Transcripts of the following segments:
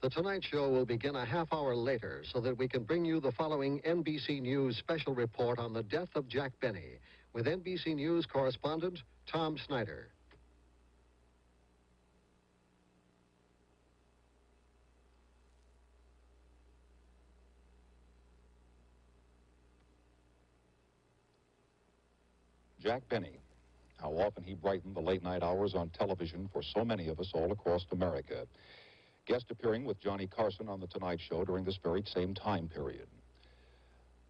The Tonight Show will begin a half hour later so that we can bring you the following NBC News special report on the death of Jack Benny with NBC News correspondent Tom Snyder. Jack Benny. How often he brightened the late-night hours on television for so many of us all across America. Guest appearing with Johnny Carson on The Tonight Show during this very same time period.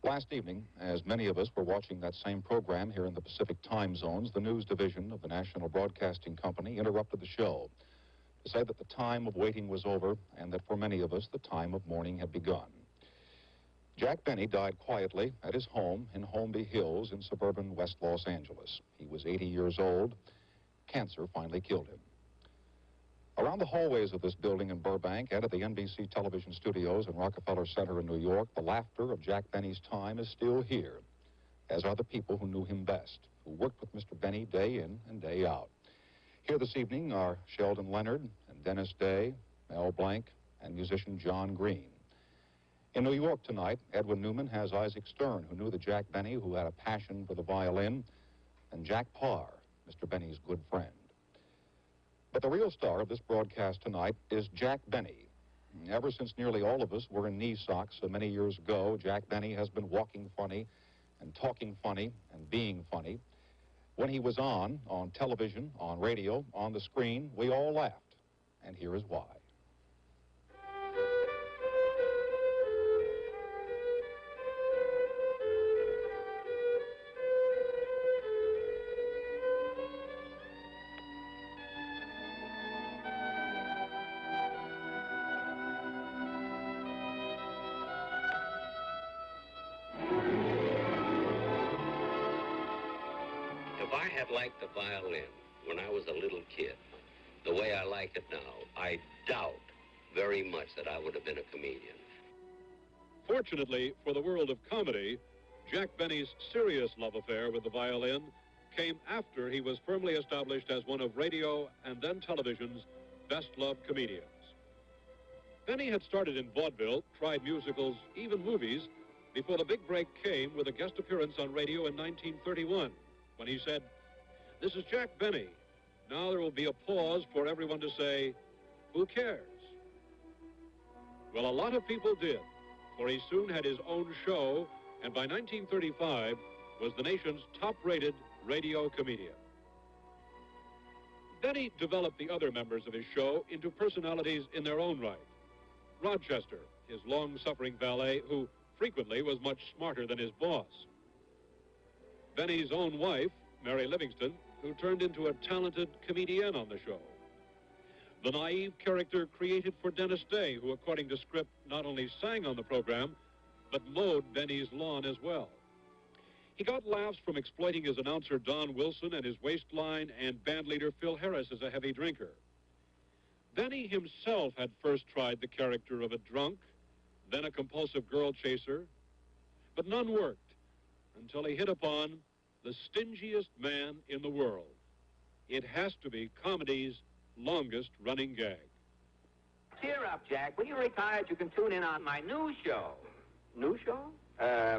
Last evening, as many of us were watching that same program here in the Pacific time zones, the news division of the National Broadcasting Company interrupted the show to say that the time of waiting was over and that for many of us, the time of mourning had begun. Jack Benny died quietly at his home in Holmby Hills in suburban West Los Angeles. He was 80 years old. Cancer finally killed him. Around the hallways of this building in Burbank and at the NBC television studios in Rockefeller Center in New York, the laughter of Jack Benny's time is still here, as are the people who knew him best, who worked with Mr. Benny day in and day out. Here this evening are Sheldon Leonard and Dennis Day, Mel Blanc, and musician John Green. In New York tonight, Edwin Newman has Isaac Stern, who knew the Jack Benny who had a passion for the violin, and Jack Paar, Mr. Benny's good friend. But the real star of this broadcast tonight is Jack Benny. Ever since nearly all of us were in knee socks so many years ago, Jack Benny has been walking funny and talking funny and being funny. When he was on television, on radio, on the screen, we all laughed. And here is why. If I had liked the violin when I was a little kid, the way I like it now, I doubt very much that I would have been a comedian. Fortunately for the world of comedy, Jack Benny's serious love affair with the violin came after he was firmly established as one of radio and then television's best-loved comedians. Benny had started in vaudeville, tried musicals, even movies, before the big break came with a guest appearance on radio in 1931, when he said, "This is Jack Benny. Now there will be a pause for everyone to say, 'Who cares?'" Well, a lot of people did, for he soon had his own show, and by 1935 was the nation's top-rated radio comedian. Benny developed the other members of his show into personalities in their own right. Rochester, his long-suffering valet, who frequently was much smarter than his boss. Benny's own wife, Mary Livingston, who turned into a talented comedian on the show. The naive character created for Dennis Day, who, according to script, not only sang on the program, but mowed Benny's lawn as well. He got laughs from exploiting his announcer Don Wilson and his waistline and bandleader Phil Harris as a heavy drinker. Benny himself had first tried the character of a drunk, then a compulsive girl chaser, but none worked until he hit upon the stingiest man in the world. It has to be comedy's longest-running gag. Cheer up, Jack. When you're retired, you can tune in on my new show. New show?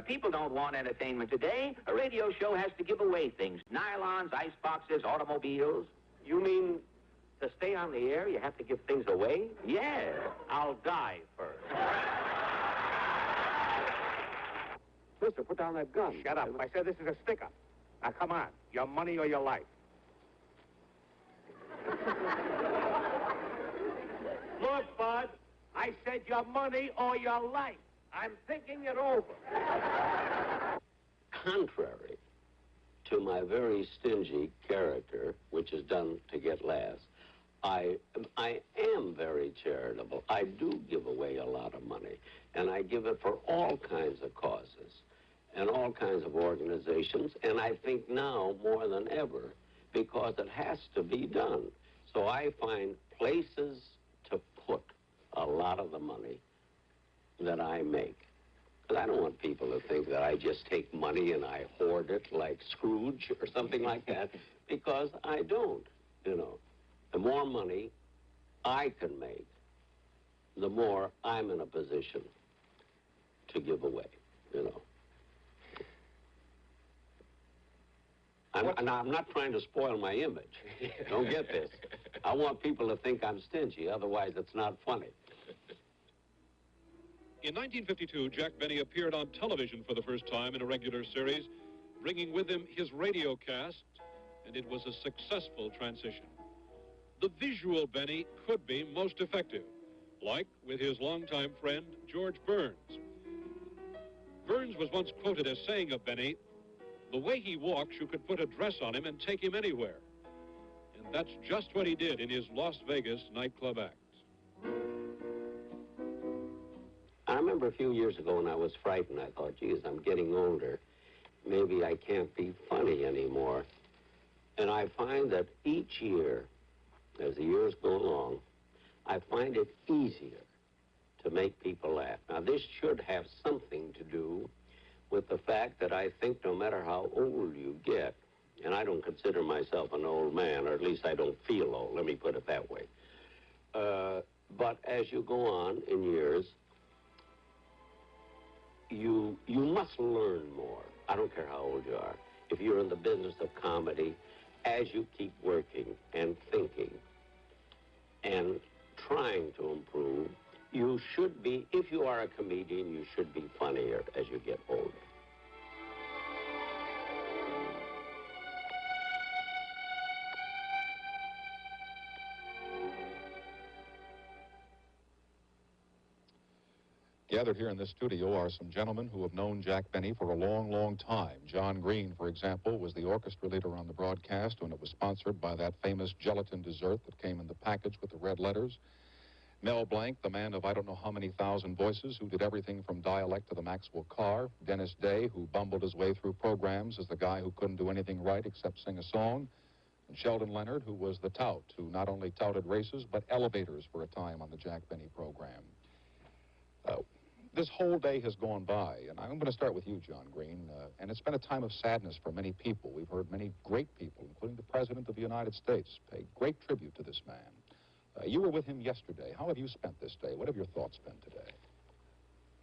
People don't want entertainment today. A radio show has to give away things. Nylons, ice boxes, automobiles. You mean to stay on the air, you have to give things away? Yeah. I'll die first. Mister, put down that gun. Shut up. I said this is a stick-up. Now, come on. Your money or your life. Look, Bud, I said your money or your life. I'm thinking it over. Contrary to my very stingy character, which is done to get laughs, I am very charitable. I do give away a lot of money, and I give it for all kinds of causes and all kinds of organizations, and I think now more than ever, because it has to be done. So I find places to put a lot of the money that I make. Because I don't want people to think that I just take money and I hoard it like Scrooge or something like that, because I don't, you know. The more money I can make, the more I'm in a position to give away, you know. I'm not trying to spoil my image. Don't get this. I want people to think I'm stingy, otherwise it's not funny. In 1952, Jack Benny appeared on television for the first time in a regular series, bringing with him his radio cast, and it was a successful transition. The visual Benny could be most effective, like with his longtime friend, George Burns. Burns was once quoted as saying of Benny, "The way he walks, you could put a dress on him and take him anywhere." And that's just what he did in his Las Vegas nightclub act. I remember a few years ago when I was frightened, I thought, geez, I'm getting older. Maybe I can't be funny anymore. And I find that each year, as the years go along, I find it easier to make people laugh. Now, this should have something to do with the fact that I think no matter how old you get, and I don't consider myself an old man, or at least I don't feel old, let me put it that way. But as you go on in years, you must learn more. I don't care how old you are. If you're in the business of comedy, as you keep working and thinking and trying to improve, you should be, if you are a comedian, you should be funnier as you get older. Gathered here in this studio are some gentlemen who have known Jack Benny for a long, long time. John Green, for example, was the orchestra leader on the broadcast when it was sponsored by that famous gelatin dessert that came in the package with the red letters. Mel Blanc, the man of I don't know how many thousand voices, who did everything from dialect to the Maxwell car. Dennis Day, who bumbled his way through programs as the guy who couldn't do anything right except sing a song. And Sheldon Leonard, who was the tout, who not only touted races, but elevators for a time on the Jack Benny program. This whole day has gone by, and I'm going to start with you, John Green, and it's been a time of sadness for many people. We've heard many great people, including the President of the United States, pay great tribute to this man. You were with him yesterday. How have you spent this day? What have your thoughts been today?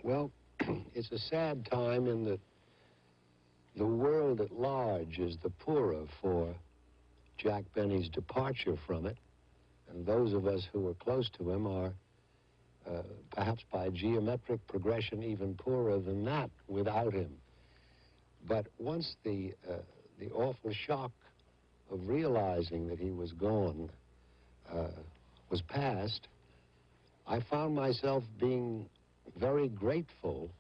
Well, it's a sad time in that the world at large is the poorer for Jack Benny's departure from it, and those of us who are close to him are perhaps by geometric progression even poorer than that without him. But once the awful shock of realizing that he was gone was past, I found myself being very grateful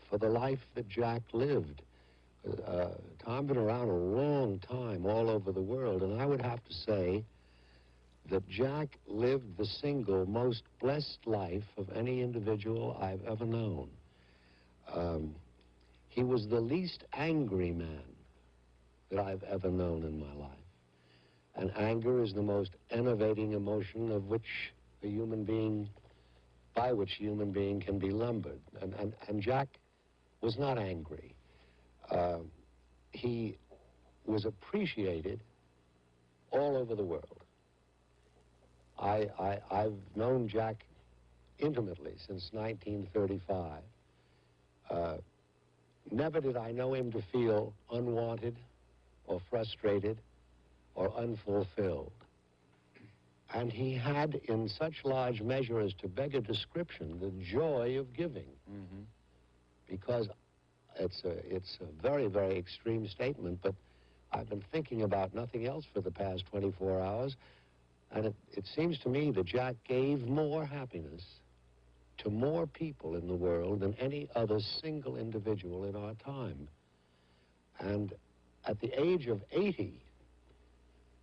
for the life that Jack lived. Tom's been around a long time all over the world, and I would have to say that Jack lived the single most blessed life of any individual I've ever known. He was the least angry man that I've ever known in my life. And anger is the most enervating emotion of which a human being, by which a human being can be lumbered. And Jack was not angry. He was appreciated all over the world. I've known Jack intimately since 1935. Never did I know him to feel unwanted or frustrated or unfulfilled. And he had, in such large measure as to beg a description, the joy of giving. Mm-hmm. Because it's a very, very extreme statement, but I've been thinking about nothing else for the past 24 hours. And it seems to me that Jack gave more happiness to more people in the world than any other single individual in our time. And at the age of 80,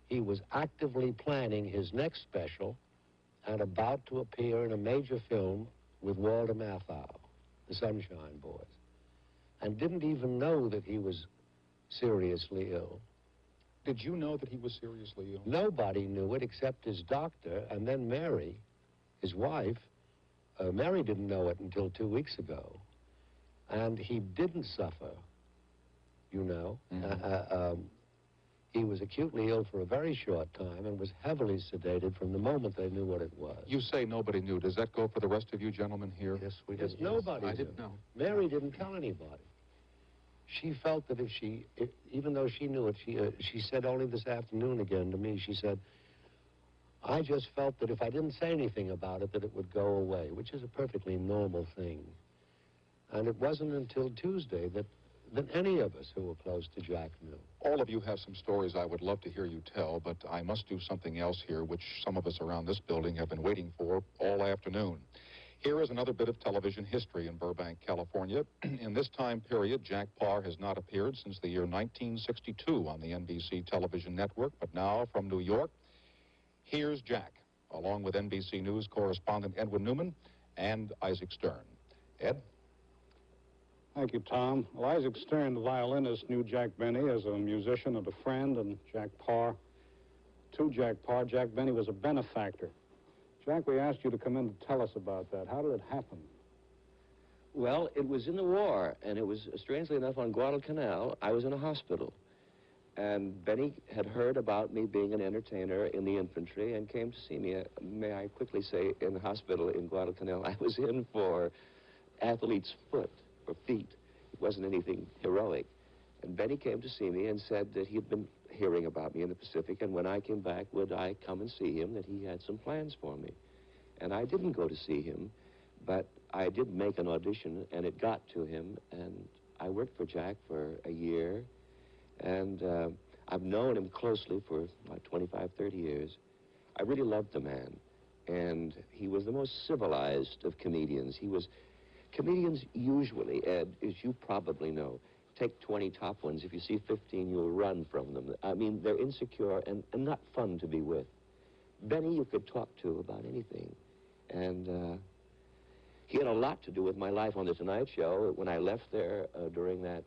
he was actively planning his next special and about to appear in a major film with Walter Matthau, the Sunshine Boys, and didn't even know that he was seriously ill. Did you know that he was seriously ill? Nobody knew it except his doctor, and then Mary, his wife. Mary didn't know it until 2 weeks ago. And he didn't suffer, you know. Mm-hmm. He was acutely ill for a very short time and was heavily sedated from the moment they knew what it was. You say nobody knew. Does that go for the rest of you gentlemen here? Yes, we did. Yes, nobody I knew. didn't know. Mary didn't tell anybody. She felt that even though she knew it, she said only this afternoon again to me, she said, I just felt that if I didn't say anything about it, that it would go away, which is a perfectly normal thing. And it wasn't until Tuesday that any of us who were close to Jack knew. All of you have some stories I would love to hear you tell, but I must do something else here, which some of us around this building have been waiting for all afternoon. Here is another bit of television history in Burbank, California. In this time period, Jack Paar has not appeared since the year 1962 on the NBC television network, but now from New York, here's Jack, along with NBC News correspondent Edwin Newman and Isaac Stern. Ed? Thank you, Tom. Well, Isaac Stern, the violinist, knew Jack Benny as a musician and a friend, and Jack Paar. To Jack Paar, Jack Benny was a benefactor. Jack, we asked you to come in to tell us about that. How did it happen? Well, it was in the war, and it was, strangely enough, on Guadalcanal. I was in a hospital, and Benny had heard about me being an entertainer in the infantry and came to see me. May I quickly say, in the hospital in Guadalcanal, I was in for athlete's foot, or feet. It wasn't anything heroic. And Benny came to see me and said that he had been hearing about me in the Pacific, and when I came back, would I come and see him, that he had some plans for me. And I didn't go to see him, but I did make an audition, and it got to him, and I worked for Jack for a year, and I've known him closely for about 25, 30 years. I really loved the man, and he was the most civilized of comedians. Comedians usually, Ed, as you probably know, take 20 top ones. If you see 15, you'll run from them. I mean, they're insecure and not fun to be with. Benny you could talk to about anything. And he had a lot to do with my life on The Tonight Show. When I left there during that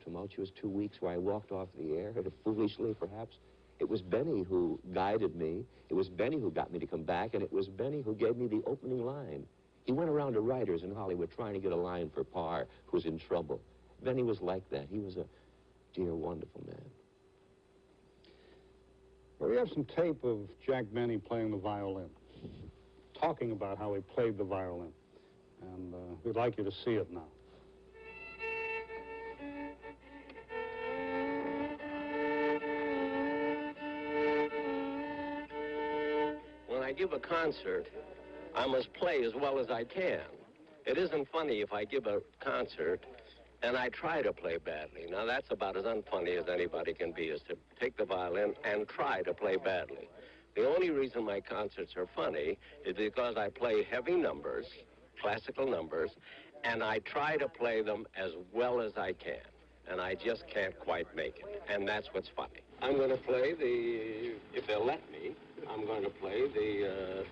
tumultuous 2 weeks where I walked off the air, foolishly perhaps, it was Benny who guided me. It was Benny who got me to come back, and it was Benny who gave me the opening line. He went around to writers in Hollywood trying to get a line for Paar, who was in trouble. Benny was like that. He was a dear, wonderful man. Well, we have some tape of Jack Benny playing the violin, talking about how he played the violin. And we'd like you to see it now. When I give a concert, I must play as well as I can. It isn't funny if I give a concert and I try to play badly. Now, that's about as unfunny as anybody can be, is to take the violin and try to play badly. The only reason my concerts are funny is because I play heavy numbers, classical numbers, and I try to play them as well as I can. And I just can't quite make it. And that's what's funny. I'm going to play if they'll let me, I'm going to play the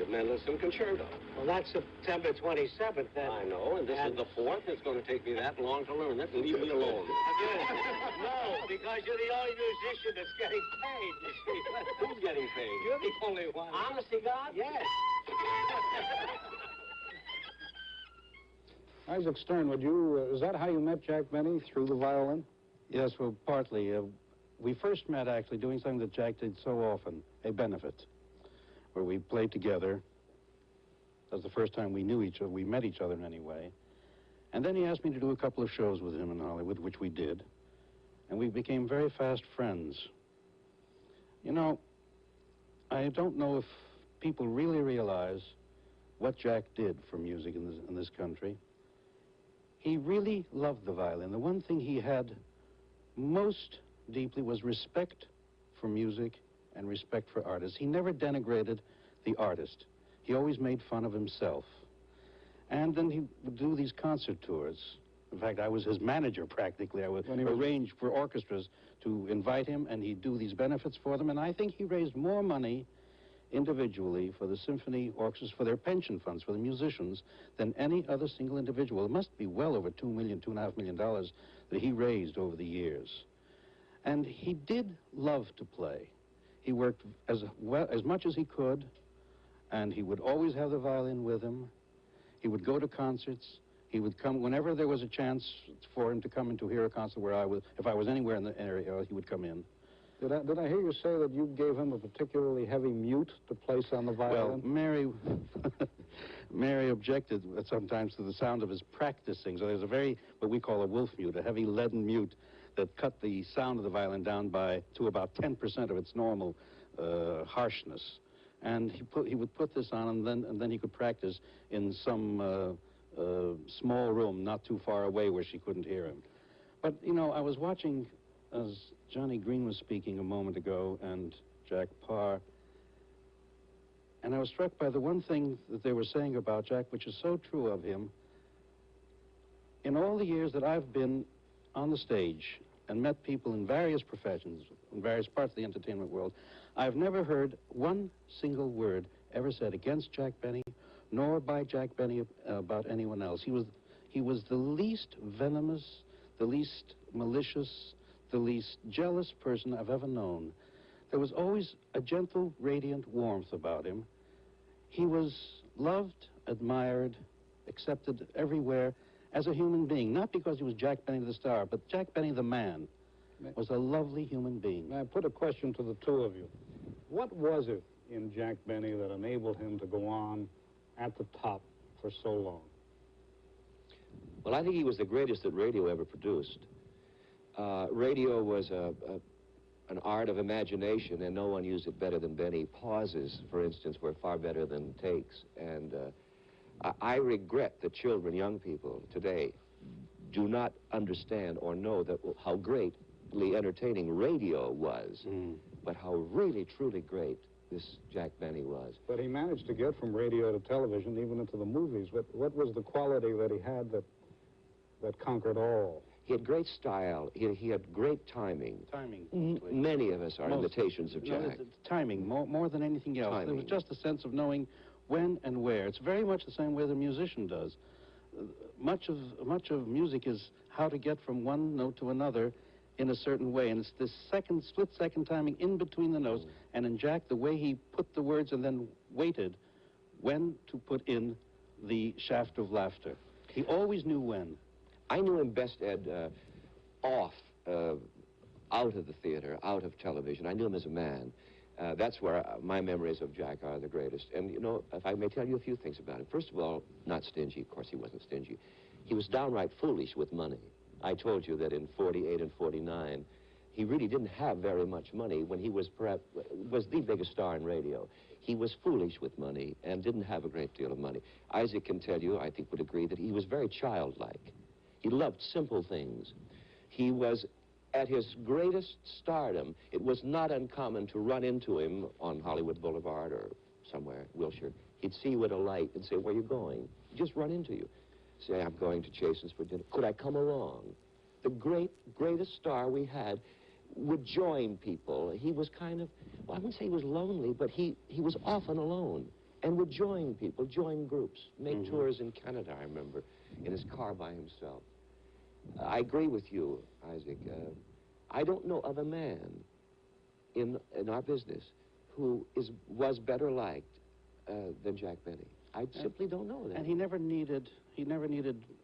Mendelssohn Concerto. Well, that's September 27th, then. I know, and this is the 4th. It's going to take me that long to learn it. Leave me alone. No, because you're the only musician that's getting paid, you see. Who's getting paid? You're the only one. Honest to God? Yes. Isaac Stern, is that how you met Jack Benny, through the violin? Yes, well, partly. We first met, actually, doing something that Jack did so often, a benefit, where we played together. That was the first time we knew each other, we met each other in any way. And then he asked me to do a couple of shows with him in Hollywood, which we did. And we became very fast friends. You know, I don't know if people really realize what Jack did for music in this country. He really loved the violin. The one thing he had most deeply was respect for music and respect for artists. He never denigrated the artist. He always made fun of himself. And then he would do these concert tours. In fact, I was his manager practically. I would arrange for orchestras to invite him, and he'd do these benefits for them. And I think he raised more money individually for the symphony orchestras, for their pension funds, for the musicians, than any other single individual. It must be well over $2 million, $2.5 million that he raised over the years. And he did love to play. He worked as much as he could, and he would always have the violin with him. He would go to concerts, He would come whenever there was a chance for him to come in to hear a concert where I was. If I was anywhere in the area, he would come in. Did I hear you say that you gave him a particularly heavy mute to place on the violin? Well, Mary objected sometimes to the sound of his practicing. So there's what we call a wolf mute, a heavy leaden mute that cut the sound of the violin down to about 10% of its normal harshness. And he would put this on, and then he could practice in some small room not too far away where she couldn't hear him. But, you know, I was watching, as Johnny Green was speaking a moment ago, and Jack Paar, and I was struck by the one thing that they were saying about Jack, which is so true of him. In all the years that I've been on the stage and met people in various professions, in various parts of the entertainment world, I've never heard one single word ever said against Jack Benny, nor by Jack Benny about anyone else. He was the least venomous, the least malicious, the least jealous person I've ever known. There was always a gentle, radiant warmth about him. He was loved, admired, accepted everywhere as a human being, not because he was Jack Benny the star, but Jack Benny the man was a lovely human being. May I put a question to the two of you? What was it in Jack Benny that enabled him to go on at the top for so long? Well, I think he was the greatest that radio ever produced. Radio was an art of imagination, and no one used it better than Benny. Pauses, for instance, were far better than takes. And I regret that children, young people today, do not understand or know that how greatly entertaining radio was, but how really, truly great this Jack Benny was. But he managed to get from radio to television, even into the movies. What was the quality that he had that conquered all? He had great style. He had great timing. Timing. Many of us are imitations of Jack. No, it's timing, more than anything else. Timing. There was just a sense of knowing when and where. It's very much the same way the musician does. Much of music is how to get from one note to another in a certain way, and it's this split-second timing in between the notes. And in Jack, the way he put the words and then waited when to put in the shaft of laughter. He always knew when. I knew him best, Ed, out of the theater, out of television. I knew him as a man. That's where my memories of Jack are the greatest. And, you know, if I may tell you a few things about him. First of all, not stingy. Of course, he wasn't stingy. He was downright foolish with money. I told you that in 48 and 49, he really didn't have very much money when he was the biggest star in radio. He was foolish with money and didn't have a great deal of money. Isaac can tell you, I think would agree, that he was very childlike. He loved simple things. He was at his greatest stardom. It was not uncommon to run into him on Hollywood Boulevard or somewhere, Wilshire. He'd see you at a light and say, "Where are you going?" He'd just run into you. Say, "I'm going to Chasen's for dinner. Could I come along?" The greatest star we had would join people. He was kind of, well, I wouldn't say he was lonely, but he was often alone and would join people, join groups, make tours in Canada, I remember, in his car by himself. I agree with you, Isaac. I don't know of a man in our business who was better liked than Jack Benny. I simply don't know that. And he never needed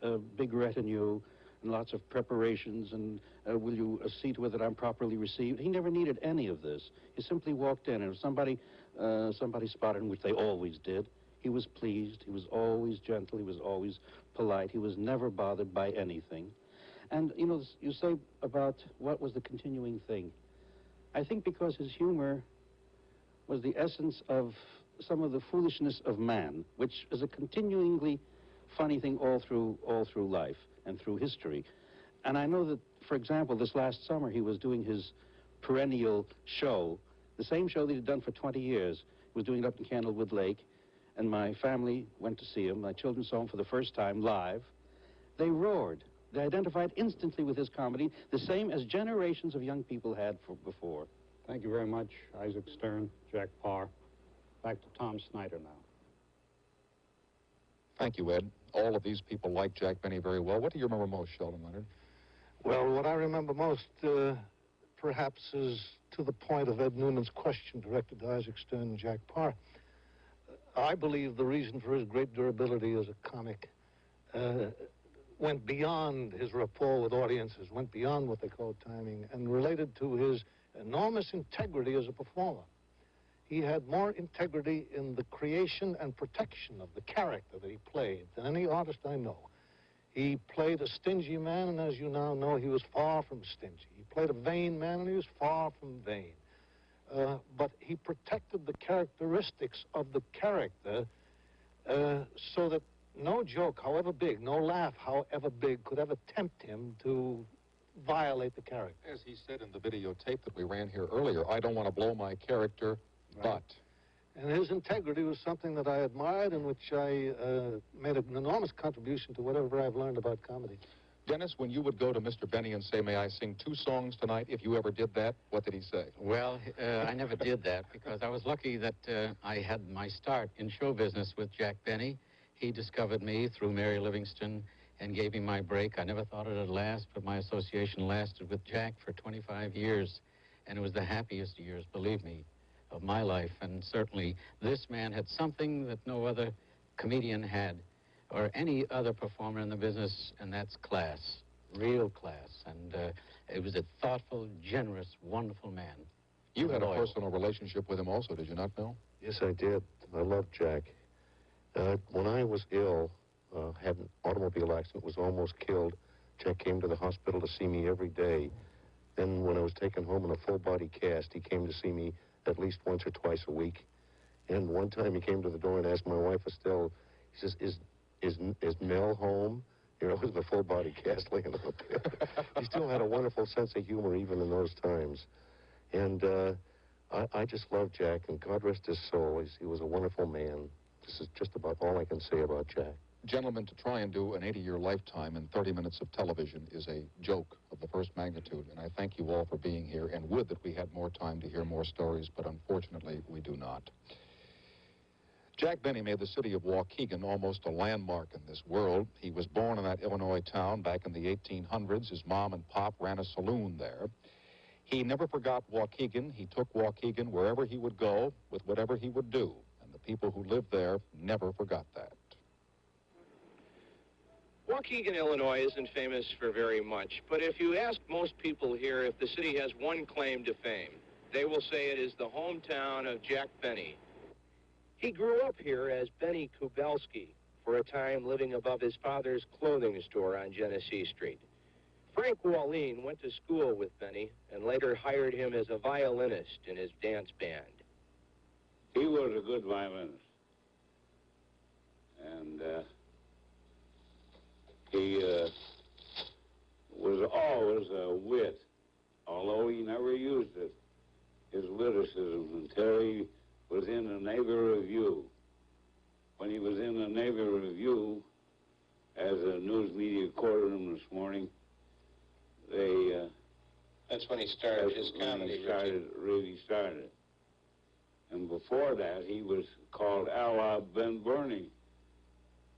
a big retinue and lots of preparations and will you see to it that I'm properly received. He never needed any of this. He simply walked in, and if somebody spotted him, which they always did, he was pleased. He was always gentle. He was always polite. He was never bothered by anything. And, you know, you say about what was the continuing thing. I think because his humor was the essence of some of the foolishness of man, which is a continuingly funny thing all through life and through history. And I know that, for example, this last summer he was doing his perennial show, the same show that he'd done for 20 years. He was doing it up in Candlewood Lake, and my family went to see him. My children saw him for the first time live. They roared. They identified instantly with his comedy, the same as generations of young people had before. Thank you very much, Isaac Stern, Jack Paar. Back to Tom Snyder now. Thank you, Ed. All of these people like Jack Benny very well. What do you remember most, Sheldon Leonard? Well, what I remember most, perhaps, is to the point of Ed Noonan's question directed to Isaac Stern and Jack Paar. I believe the reason for his great durability as a comic went beyond his rapport with audiences, went beyond what they call timing, and related to his enormous integrity as a performer. He had more integrity in the creation and protection of the character that he played than any artist I know. He played a stingy man, and as you now know, he was far from stingy. He played a vain man, and he was far from vain. But he protected the characteristics of the character so that no joke, however big, no laugh, however big, could ever tempt him to violate the character. As he said in the videotape that we ran here earlier, I don't want to blow my character, but... And his integrity was something that I admired and which I made an enormous contribution to whatever I've learned about comedy. Dennis, when you would go to Mr. Benny and say, may I sing 2 songs tonight, if you ever did that, what did he say? Well, I never did that because I was lucky that I had my start in show business with Jack Benny. He discovered me through Mary Livingston and gave me my break. I never thought it'd last, but my association lasted with Jack for 25 years, and it was the happiest years, believe me, of my life. And certainly this man had something that no other comedian had, or any other performer in the business, and that's class, real class. And it was a thoughtful, generous, wonderful man. You had a personal relationship with him also, did you not, Bill? Yes, I did. I loved Jack. When I was ill, had an automobile accident, was almost killed, Jack came to the hospital to see me every day. Then when I was taken home in a full-body cast, he came to see me at least once or twice a week. And one time he came to the door and asked my wife, Estelle, he says, is Mel home? You know, it was the full-body cast laying on the bed. He still had a wonderful sense of humor even in those times. And I just loved Jack, and God rest his soul. He was a wonderful man. This is just about all I can say about Jack. Gentlemen, to try and do an 80-year lifetime in 30 minutes of television is a joke of the first magnitude, and I thank you all for being here, and would that we had more time to hear more stories, but unfortunately we do not. Jack Benny made the city of Waukegan almost a landmark in this world. He was born in that Illinois town back in the 1800s. His mom and pop ran a saloon there. He never forgot Waukegan. He took Waukegan wherever he would go with whatever he would do, and the people who lived there never forgot that. Waukegan, Illinois isn't famous for very much, but if you ask most people here if the city has one claim to fame, they will say it is the hometown of Jack Benny. He grew up here as Benny Kubelski, for a time living above his father's clothing store on Genesee Street. Frank Wallin went to school with Benny and later hired him as a violinist in his dance band. He was a good violinist. And he was always a wit, although he never used it, his witticisms, until he was in the Navy Review. When he was in the Navy Review, as a news media quoted him this morning, That's when he started his comedy really started. And before that, he was called Allah Ben Bernie.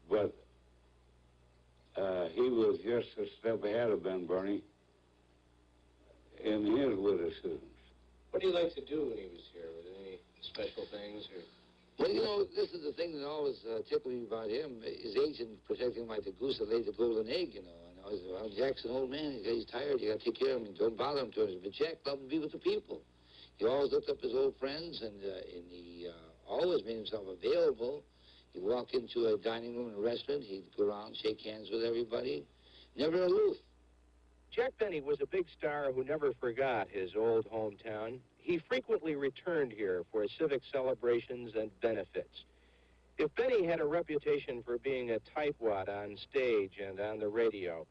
But he was just a step ahead of Ben Bernie in his witticisms. What do you like to do when he was here? Were there any special things? Or? Well, you know, this is the thing that always tickled me about him. His agent protecting him like the goose that laid the golden egg, you know. And I was, well, Jack's an old man. He's tired. You got to take care of him. Don't bother him too much. But Jack loved to be with the people. He always looked up his old friends, and he always made himself available. He'd walk into a dining room in a restaurant. He'd go around, shake hands with everybody. Never aloof. Jack Benny was a big star who never forgot his old hometown. He frequently returned here for civic celebrations and benefits. If Benny had a reputation for being a tightwad on stage and on the radio,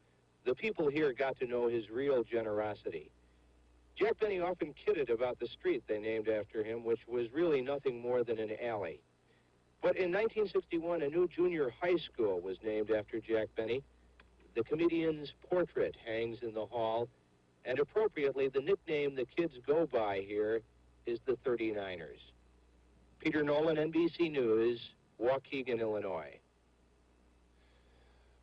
the people here got to know his real generosity. Jack Benny often kidded about the street they named after him, which was really nothing more than an alley. But in 1961, a new junior high school was named after Jack Benny. The comedian's portrait hangs in the hall, and appropriately, the nickname the kids go by here is the 39ers. Peter Nolan, NBC News, Waukegan, Illinois.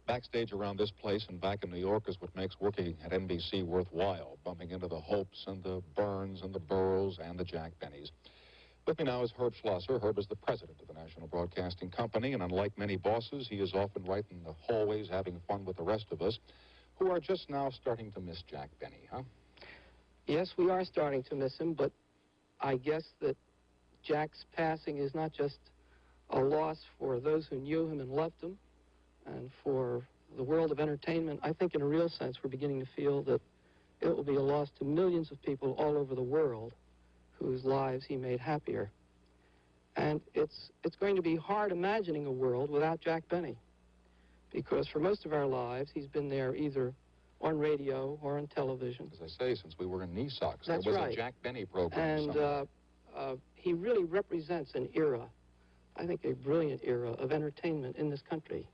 Backstage around this place and back in New York is what makes working at NBC worthwhile, bumping into the Hopes and the Burns and the Burrows and the Jack Bennys. With me now is Herb Schlosser. Herb is the president of the National Broadcasting Company, and unlike many bosses, he is often right in the hallways having fun with the rest of us, who are just now starting to miss Jack Benny, huh? Yes, we are starting to miss him, but I guess that Jack's passing is not just a loss for those who knew him and loved him, and for the world of entertainment. I think in a real sense we're beginning to feel that it will be a loss to millions of people all over the world whose lives he made happier. And it's going to be hard imagining a world without Jack Benny, because for most of our lives he's been there either on radio or on television. As I say, since we were in knee socks, That's there was right. a Jack Benny program And he really represents an era, I think a brilliant era of entertainment in this country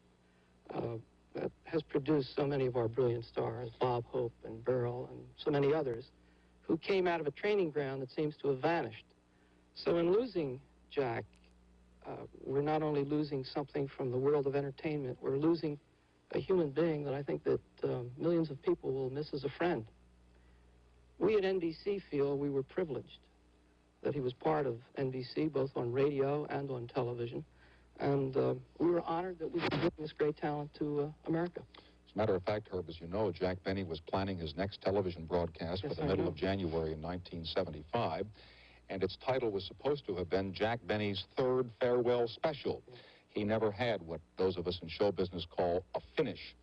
that has produced so many of our brilliant stars, Bob Hope and Burl and so many others, who came out of a training ground that seems to have vanished. So in losing Jack, we're not only losing something from the world of entertainment, we're losing a human being that I think that millions of people will miss as a friend. We at NBC feel we were privileged that he was part of NBC, both on radio and on television, and we were honored that we could bring this great talent to America. As a matter of fact, Herb, as you know, Jack Benny was planning his next television broadcast for the middle of January in 1975, and its title was supposed to have been Jack Benny's third farewell special. He never had what those of us in show business call a finish.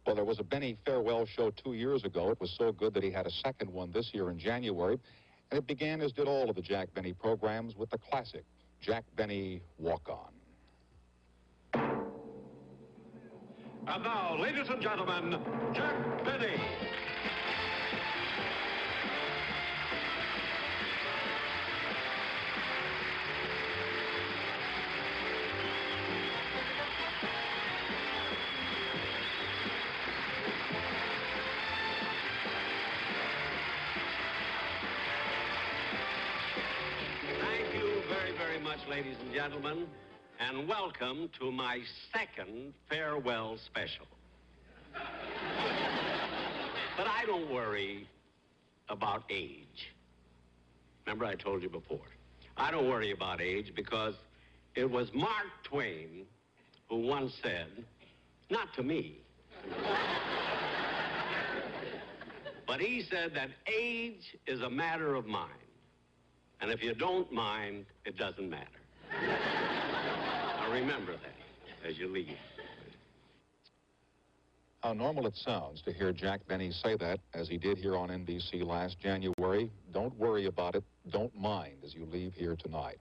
Well, there was a Benny farewell show 2 years ago. It was so good that he had a second one this year in January, and it began, as did all of the Jack Benny programs, with the classic Jack Benny Walk On. And now, ladies and gentlemen, Jack Benny. Thank you very, very much, ladies and gentlemen, and welcome to my second farewell special. But I don't worry about age. Remember I told you before. I don't worry about age because it was Mark Twain who once said, not to me, but he said that age is a matter of mind. And if you don't mind, it doesn't matter. Now remember that as you leave. How normal it sounds to hear Jack Benny say that, as he did here on NBC last January. Don't worry about it, don't mind as you leave here tonight.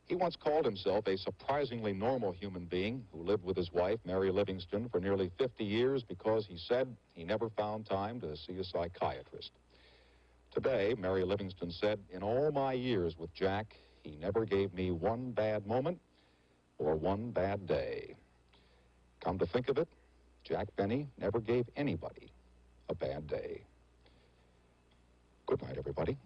He once called himself a surprisingly normal human being who lived with his wife, Mary Livingston, for nearly 50 years because he said he never found time to see a psychiatrist. Today, Mary Livingston said, in all my years with Jack, he never gave me one bad moment or one bad day. Come to think of it, Jack Benny never gave anybody a bad day. Good night, everybody.